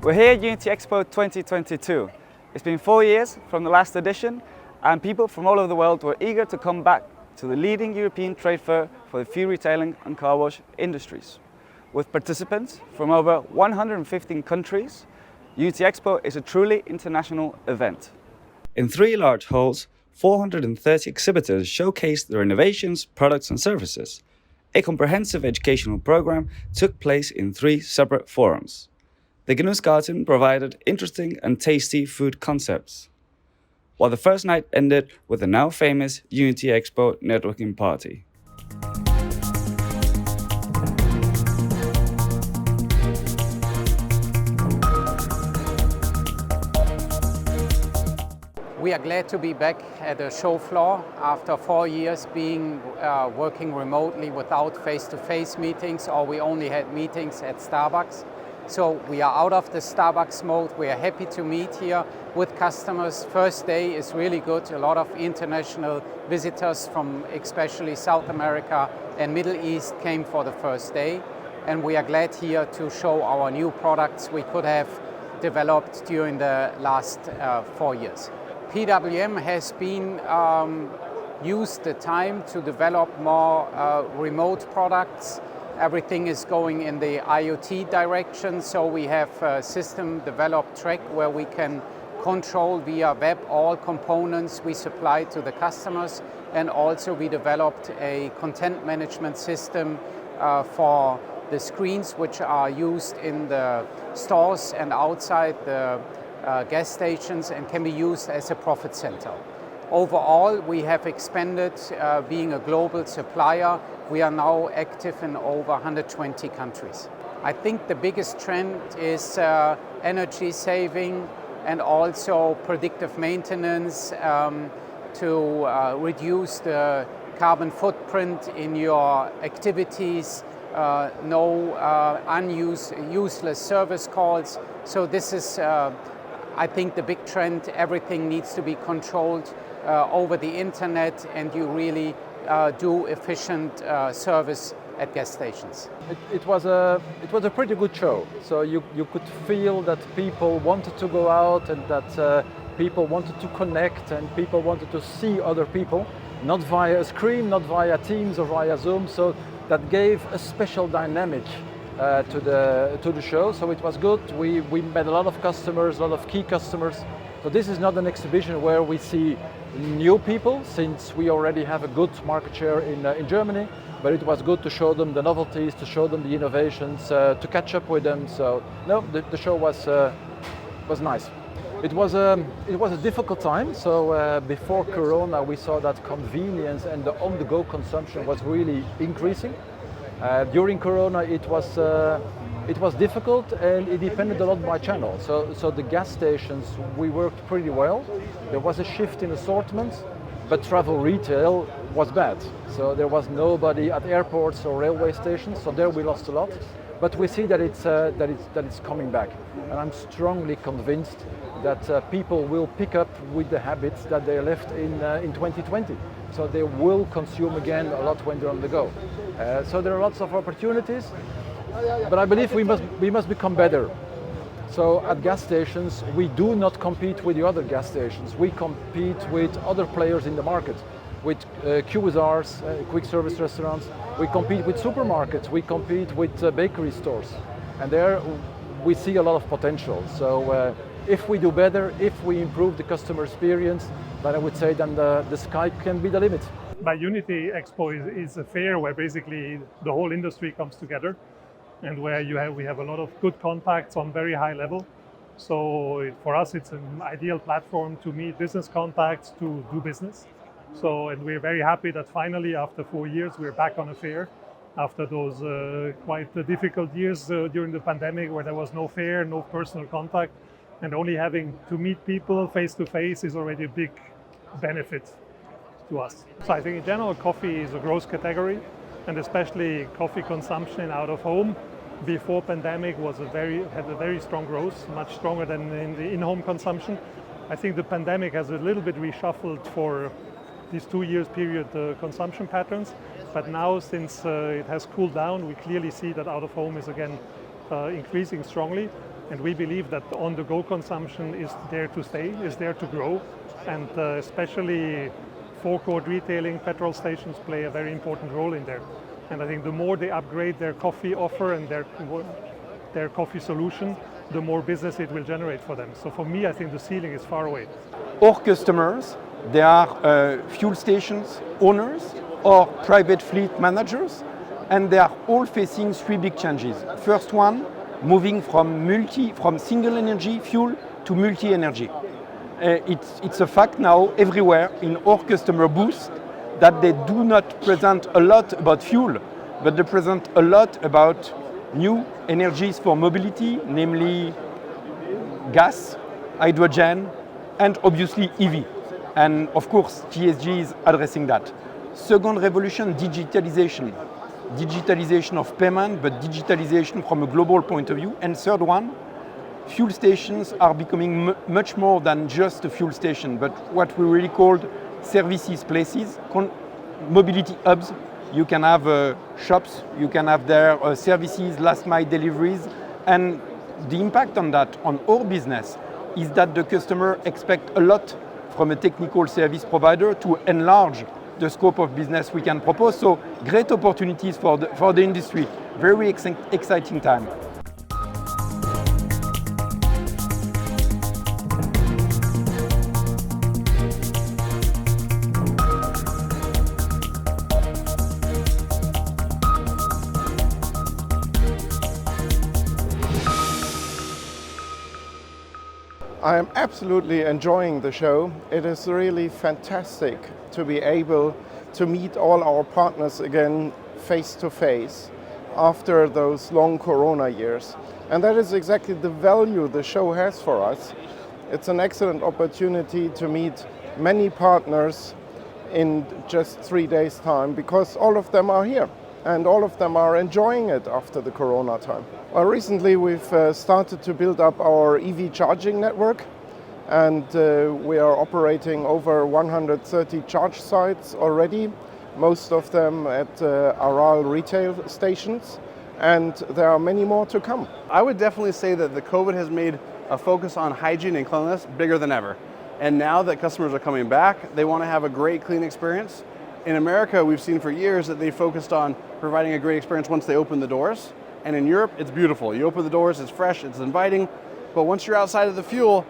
We're here at UNITI Expo 2022. It's been 4 years from the last edition, and people from all over the world were eager to come back to the leading European trade fair for the fuel retailing and car wash industries. With participants from over 115 countries, UNITI Expo is a truly international event. In 3 large halls, 430 exhibitors showcased their innovations, products and services. A comprehensive educational program took place in 3 separate forums. The Genussgarten provided interesting and tasty food concepts, while the first night ended with the now famous UNITI Expo networking party. We are glad to be back at the show floor after 4 years being working remotely without face-to-face meetings, or we only had meetings at Starbucks. So we are out of the Starbucks mode. We are happy to meet here with customers. First day is really good. A lot of international visitors from especially South America and Middle East came for the first day. And we are glad here to show our new products we could have developed during the last 4 years. PWM has been used the time to develop more remote products. Everything is going in the IoT direction, so we have a system developed track where we can control via web all components we supply to the customers, and also we developed a content management system for the screens which are used in the stores and outside the gas stations and can be used as a profit center. Overall, we have expanded being a global supplier. We are now active in over 120 countries. I think the biggest trend is energy saving and also predictive maintenance to reduce the carbon footprint in your activities, useless service calls. So this is, I think, the big trend. Everything needs to be controlled over the internet, and you really do efficient service at gas stations. It was a pretty good show. So you could feel that people wanted to go out and that people wanted to connect and people wanted to see other people, not via a screen, not via Teams or via Zoom. So that gave a special dynamic to the show. So it was good. We met a lot of customers, a lot of key customers. So this is not an exhibition where we see new people, since we already have a good market share in Germany, but it was good to show them the novelties, to show them the innovations, to catch up with them. So no, the show was nice. It was a difficult time. So before Corona, we saw that convenience and the on-the-go consumption was really increasing. During Corona, it was difficult, and it depended a lot by channel. So the gas stations, we worked pretty well. There was a shift in assortments, but travel retail was bad. So there was nobody at airports or railway stations. So there we lost a lot. But we see that it's coming back, and I'm strongly convinced that people will pick up with the habits that they left in 2020. So they will consume again a lot when they're on the go. So there are lots of opportunities. But I believe we must become better. So at gas stations, we do not compete with the other gas stations. We compete with other players in the market, with QSRs, quick service restaurants. We compete with supermarkets. We compete with bakery stores. And there we see a lot of potential. So if we do better, if we improve the customer experience, then I would say then the sky can be the limit. By UNITI Expo is a fair where basically the whole industry comes together, and where we have a lot of good contacts on very high level. So for us, it's an ideal platform to meet business contacts, to do business. So, and we're very happy that finally, after 4 years, we're back on a fair. After those quite difficult years during the pandemic, where there was no fair, no personal contact, and only having to meet people face to face is already a big benefit to us. So I think in general, coffee is a growth category, and especially coffee consumption in out of home before pandemic had a very strong growth, much stronger than in the in-home consumption. I think the pandemic has a little bit reshuffled for these 2 years period consumption patterns, but now since it has cooled down, we clearly see that out of home is again increasing strongly. And we believe that on-the-go consumption is there to stay, is there to grow, and especially forecourt retailing, petrol stations play a very important role in there. And I think the more they upgrade their coffee offer and their coffee solution, the more business it will generate for them. So for me, I think the ceiling is far away. Our customers, they are fuel stations owners or private fleet managers, and they are all facing three big changes. First one, moving from single energy fuel to multi-energy. It's a fact now everywhere in our customer booths that they do not present a lot about fuel, but they present a lot about new energies for mobility, namely gas, hydrogen, and obviously EV. And of course, TSG is addressing that. Second revolution, digitalization. Digitalization of payment, but digitalization from a global point of view. And third one, fuel stations are becoming much more than just a fuel station, but what we really called services places, mobility hubs. You can have shops, you can have their services, last mile deliveries, and the impact on that, on our business, is that the customer expects a lot from a technical service provider to enlarge the scope of business we can propose. So great opportunities for the industry. Very exciting time. I am absolutely enjoying the show. It is really fantastic to be able to meet all our partners again face to face after those long Corona years. And that is exactly the value the show has for us. It's an excellent opportunity to meet many partners in just 3 days' time, because all of them are here and all of them are enjoying it after the Corona time. Well, recently we've started to build up our EV charging network, and we are operating over 130 charge sites already, most of them at Aral retail stations, and there are many more to come. I would definitely say that the COVID has made a focus on hygiene and cleanliness bigger than ever. And now that customers are coming back, they want to have a great clean experience. In America, we've seen for years that they focused on providing a great experience once they open the doors. And in Europe, it's beautiful. You open the doors, it's fresh, it's inviting, but once you're outside of the fuel,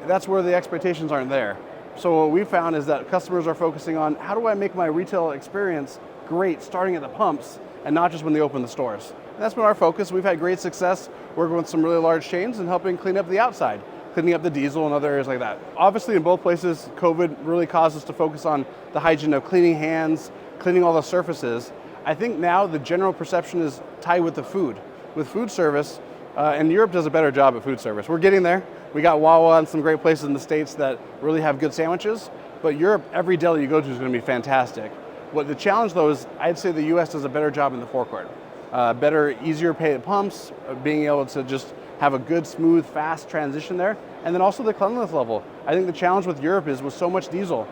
that's where the expectations aren't there. So what we found is that customers are focusing on, how do I make my retail experience great starting at the pumps and not just when they open the stores? And that's been our focus. We've had great success working with some really large chains and helping clean up the outside, cleaning up the diesel and other areas like that. Obviously in both places, COVID really caused us to focus on the hygiene of cleaning hands, cleaning all the surfaces. I think now the general perception is tied with the food. With food service, and Europe does a better job at food service. We're getting there. We got Wawa and some great places in the States that really have good sandwiches, but Europe, every deli you go to is going to be fantastic. What the challenge though is, I'd say the US does a better job in the forecourt. Better, easier pay at pumps, being able to just have a good, smooth, fast transition there, and then also the cleanliness level. I think the challenge with Europe is with so much diesel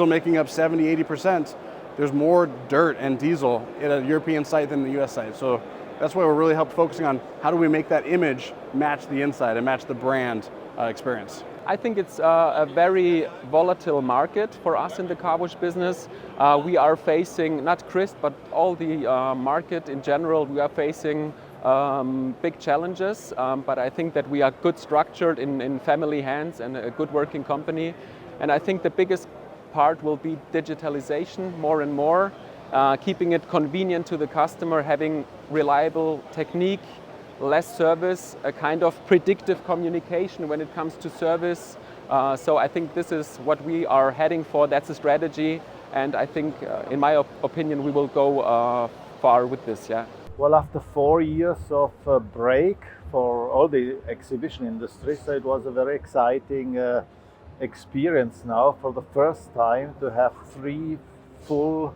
making up 70, 80%, there's more dirt and diesel at a European site than the US site. So that's why we're really focusing on how do we make that image match the inside and match the brand experience. I think it's a very volatile market for us in the car wash business. We are facing, not Chris, but all the market in general, we are facing big challenges, but I think that we are good structured in family hands and a good working company. And I think the biggest part will be digitalization more and more, keeping it convenient to the customer, having reliable technique, less service, a kind of predictive communication when it comes to service. So I think this is what we are heading for. That's a strategy, and I think, in my opinion, we will go far with this. Yeah. Well, after 4 years of break for all the exhibition industry, so it was a very exciting experience now for the first time to have 3 full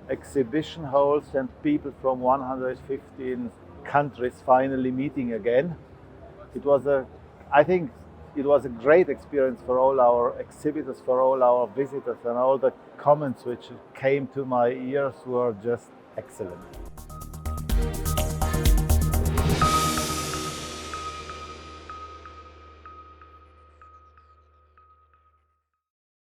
exhibition halls and people from 115 countries finally meeting again. I think it was a great experience for all our exhibitors, for all our visitors, and all the comments which came to my ears were just excellent.